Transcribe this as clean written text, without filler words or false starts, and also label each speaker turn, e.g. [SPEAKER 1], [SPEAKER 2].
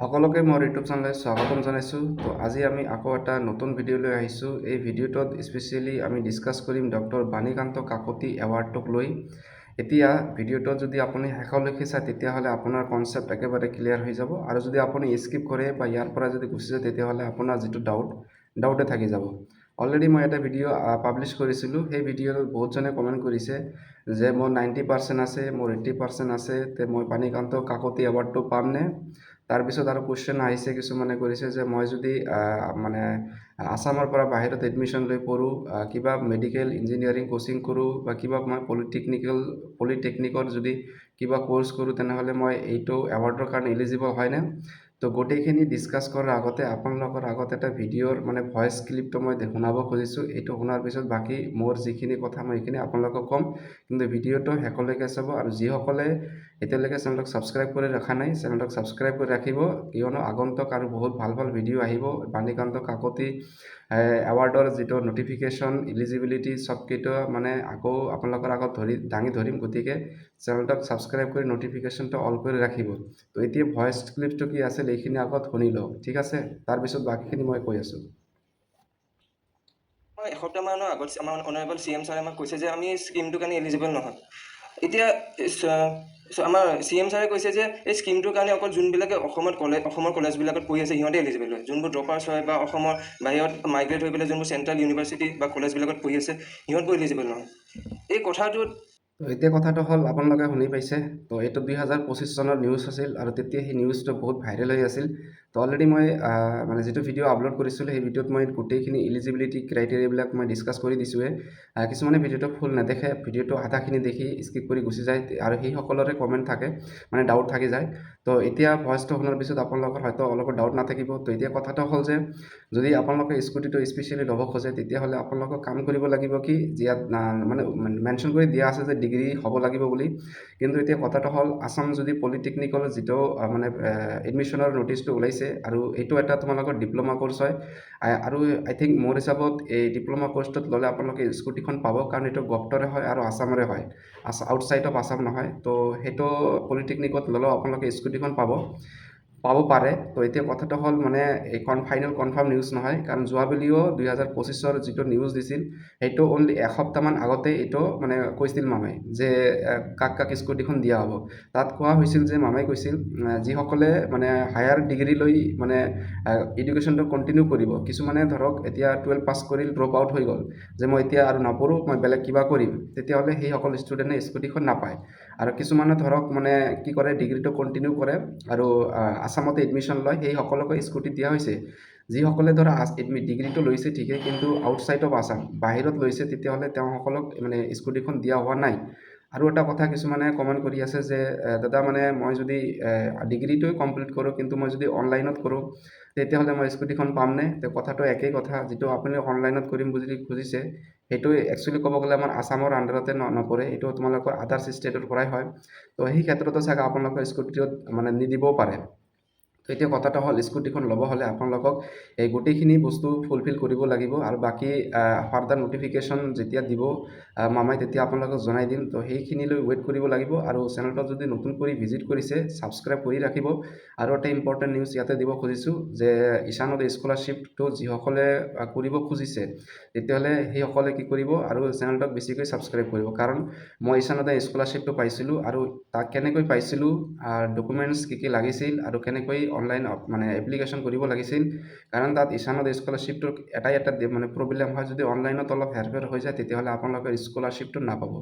[SPEAKER 1] সকলোকে মোৰ ইউটিউব চেনেললৈ স্বাগতম জনাইছোঁ। তো আজি আমি আকৌ এটা নতুন ভিডিঅ' লৈ আহিছোঁ। এই ভিডিঅ'টোত স্পেচিয়েলি আমি ডিছকাছ কৰিম ডক্টৰ বাণীকান্ত কাকতি এৱাৰ্ডটোক লৈ। এতিয়া ভিডিঅ'টোত যদি আপুনি শেষলৈকে চায় তেতিয়াহ'লে আপোনাৰ কনচেপ্ট একেবাৰে ক্লিয়াৰ হৈ যাব, আৰু যদি আপুনি স্কিপ কৰে বা ইয়াৰ পৰা যদি গুচি যায় তেতিয়াহ'লে আপোনাৰ যিটো ডাউটে থাকি যাব। অলৰেডি মই এটা ভিডিঅ' পাব্লিছ কৰিছিলোঁ। সেই ভিডিঅ'ত বহুতজনে কমেণ্ট কৰিছে যে মোৰ 90% আছে, মোৰ 80% আছে, তে মই বাণীকান্ত কাকতি এৱাৰ্ডটো পামনে? তাৰপিছত আৰু কুৱেশ্যন আহিছে, কিছুমানে কৰিছে যে মই যদি মানে আছামৰ পৰা বাহিৰত এডমিশ্যন লৈ পঢ়োঁ, কিবা মেডিকেল ইঞ্জিনিয়াৰিং কোচিং কৰোঁ বা কিবা মই পলিটেকনিকৰ যদি কিবা কোৰ্চ কৰোঁ তেনেহ'লে মই এইটো এৱাৰ্ডৰ কাৰণে এলিজিবল হয়নে? তো গোটেইখিনি ডিছকাছ কৰাৰ আগতে আপোনালোকৰ আগত এটা ভিডিঅ'ৰ ভইচ ক্লিপটো মই শুনাব খুজিছোঁ। এইটো শুনাৰ পিছত বাকী মোৰ যিখিনি কথা মই সেইখিনি আপোনালোকক ক'ম, কিন্তু ভিডিঅ'টো শেষলৈকে চাব। আৰু যিসকলে এতিয়ালৈকে চেনেলক ছাবস্ক্ৰাইব কৰি ৰখা নাই, চেনেলক ছাবস্ক্ৰাইব কৰি ৰাখিব, কিয়নো আগন্তুক আৰু বহুত ভাল ভাল ভিডিঅ' আহিব। বাণীকান্ত কাকতি এৱাৰ্ডৰ যিটো নটিফিকেশ্যন, ইলিজিবিলিটি চবকেইটা আকৌ আপোনালোকৰ আগত দাঙি ধৰিম। গতিকে চেনেলটোক ছাবস্ক্ৰাইব কৰি নটিফিকেশ্যনটো অল কৰি ৰাখিব। তো এতিয়া ভইচ ক্লিপটো কি আছিল এইখিনি আগত শুনি লওক, ঠিক আছে? তাৰপিছত বাকীখিনি মই কৈ আছোঁ।
[SPEAKER 2] এসপ্তাহমানৰ আগত আমাৰ অনাৰেবল CM ছাৰে আমাক কৈছে যে আমি স্কিমটোৰ কাৰণে এলিজিবল নহয়। এতিয়া আমাৰ CM ছাৰে কৈছে যে এই স্কিমটোৰ কাৰণে অকল যোনবিলাকে অসমৰ কলেজবিলাকত পঢ়ি আছে সিহঁতে এলিজিবল হয়। যোনবোৰ ড্ৰপাৰ্ছ হয় বা অসমৰ বাহিৰত মাইগ্ৰেট হৈ পেলাই যোনবোৰ চেণ্ট্ৰেল ইউনিভাৰ্চিটি বা কলেজবিলাকত পঢ়ি আছে সিহঁতবোৰ এলিজিবল নহয়। এই কথাটোত
[SPEAKER 1] তো এতিয়া কথাটো হ'ল, আপোনালোকে শুনি পাইছে। তো এইটো 2025 চনৰ নিউজ আছিল, আৰু তেতিয়া সেই নিউজটো বহুত ভাইৰেল হৈ আছিল। তো অলৰেডি মই যিটো ভিডিঅ' আপলোড কৰিছিলোঁ সেই ভিডিঅ'ত মই গোটেইখিনি ইলিজিবিলিটি ক্ৰাইটেৰিয়াবিলাক মই ডিছকাছ কৰি দিছোঁৱে। কিছুমানে ভিডিঅ'টো ফুল নেদেখে, ভিডিঅ'টো আধাখিনি দেখি স্কিপ কৰি গুচি যায়, আৰু সেই সকলৰে কমেণ্ট থাকে, ডাউট থাকি যায়। তো এতিয়া ভইচটো শুনাৰ পিছত আপোনালোকৰ হয়তো অলপো ডাউট নাথাকিব। তো এতিয়া কথাটো হ'ল যে যদি আপোনালোকে স্কুটিটো স্পেচিয়েলি ল'ব খোজে তেতিয়াহ'লে আপোনালোকক কাম কৰিব লাগিব কি, ইয়াত মেনশ্যন কৰি দিয়া আছে যে ডিগ্ৰী হ'ব লাগিব বুলি। কিন্তু এতিয়া কথাটো হ'ল, আছাম যদি পলিটেকনিকেল যিটো এডমিশ্যনৰ নটিচটো ওলাইছে, আৰু এইটো এটা তোমালোকৰ ডিপ্ল'মা কোৰ্চ হয়। আৰু আই থিংক মোৰ হিচাপত এই ডিপ্ল'মা কোৰ্চটোত ল'লে আপোনালোকে স্কুটিখন পাব, কাৰণ এইটো গভটৰে হয় আৰু আছামৰে হয়, আউটছাইড অফ আছাম নহয়। তো সেইটো পলিটেকনিকত ল'লেও আপোনালোকে স্কুটিখন পাব পাৰে। তো এতিয়া কথাটো হ'ল এই ফাইনেল কনফাৰ্ম নিউজ নহয়, কাৰণ যোৱাবেলিও 2025-ৰ যিটো নিউজ দিছিল সেইটো অনলি এসপ্তাহমান আগতে এইটো কৈছিল মামাই যে কাক স্কুটিখন দিয়া হ'ব। তাত কোৱা হৈছিল যে মামাই কৈছিল যিসকলে হায়াৰ ডিগ্ৰী লৈ এডুকেশ্যনটো কণ্টিনিউ কৰিব, কিছুমানে ধৰক এতিয়া 12 পাছ কৰিল, ড্ৰপ আউট হৈ গ'ল, যে মই এতিয়া আৰু নপঢ়োঁ, মই বেলেগ কিবা কৰিম, তেতিয়াহ'লে সেইসকল ষ্টুডেণ্টে স্কুটিখন নাপায়। আৰু কিছুমানে ধৰক কি কৰে, ডিগ্ৰীটো কণ্টিনিউ কৰে আৰু আছামতে এডমিশ্যন লয়, সেইসকলকো স্কুটি দিয়া হৈছে। যিসকলে ধৰা ডিগ্ৰীটো লৈছে ঠিকেই, কিন্তু আউটছাইড অফ আছাম, বাহিৰত লৈছে, তেতিয়াহ'লে তেওঁসকলক স্কুটিখন দিয়া হোৱা নাই। আৰু এটা কথা কিছুমানে কমেণ্ট কৰি আছে যে দাদা মই যদি ডিগ্ৰীটোৱে কমপ্লিট কৰোঁ, কিন্তু মই যদি অনলাইনত কৰোঁ তেতিয়াহ'লে মই স্কুটিখন পামনে? তো কথাটো একেই কথা, যিটো আপুনি অনলাইনত কৰিম বুলি খুজিছে সেইটো একচুৱেলি ক'ব গ'লে আমাৰ আছামৰ আণ্ডাৰতে নপৰে, এইটো তোমালোকৰ আদাৰ্ছ ষ্টেটৰ পৰাই হয়। তো সেই ক্ষেত্ৰতো চাগে আপোনালোকৰ স্কুটিটোত নিদিবও পাৰে। তো এতিয়া কথাটো হ'ল, স্কুটিখন ল'ব হ'লে আপোনালোকক এই গোটেইখিনি বস্তু ফুলফিল কৰিব লাগিব, আৰু বাকী ফাৰ্ডাৰ নটিফিকেশ্যন যেতিয়া দিব মামাই, তেতিয়া আপোনালোকক জনাই দিম। তো সেইখিনিলৈ ৱেইট কৰিব লাগিব। আৰু চেনেলটো যদি নতুন কৰি ভিজিট কৰিছে, ছাবস্ক্ৰাইব কৰি ৰাখিব। আৰু এটা ইম্পৰ্টেণ্ট নিউজ ইয়াতে দিব খুজিছোঁ যে ঈশানোদয় স্কলাৰশ্বিপটো যিসকলে কৰিব খুজিছে তেতিয়াহ'লে সেইসকলে কি কৰিব, আৰু চেনেলটোক বেছিকৈ ছাবস্ক্ৰাইব কৰিব, কাৰণ মই ঈশানোদয় স্কলাৰশ্বিপটো পাইছিলোঁ, আৰু তাক কেনেকৈ পাইছিলোঁ, ডকুমেণ্টছ কি লাগিছিল, আৰু কেনেকৈ অনলাইন এপ্লিকেশ্যন কৰিব লাগিছিল। কাৰণ তাত ঈশানোদয় স্কলাৰশ্বিপটোৰ এটা প্ৰব্লেম হয়, যদি অনলাইনত অলপ হেৰফেৰ হৈ যায় তেতিয়াহ'লে আপোনালোকৰ স্কলাৰশ্বিপটো নাপাব।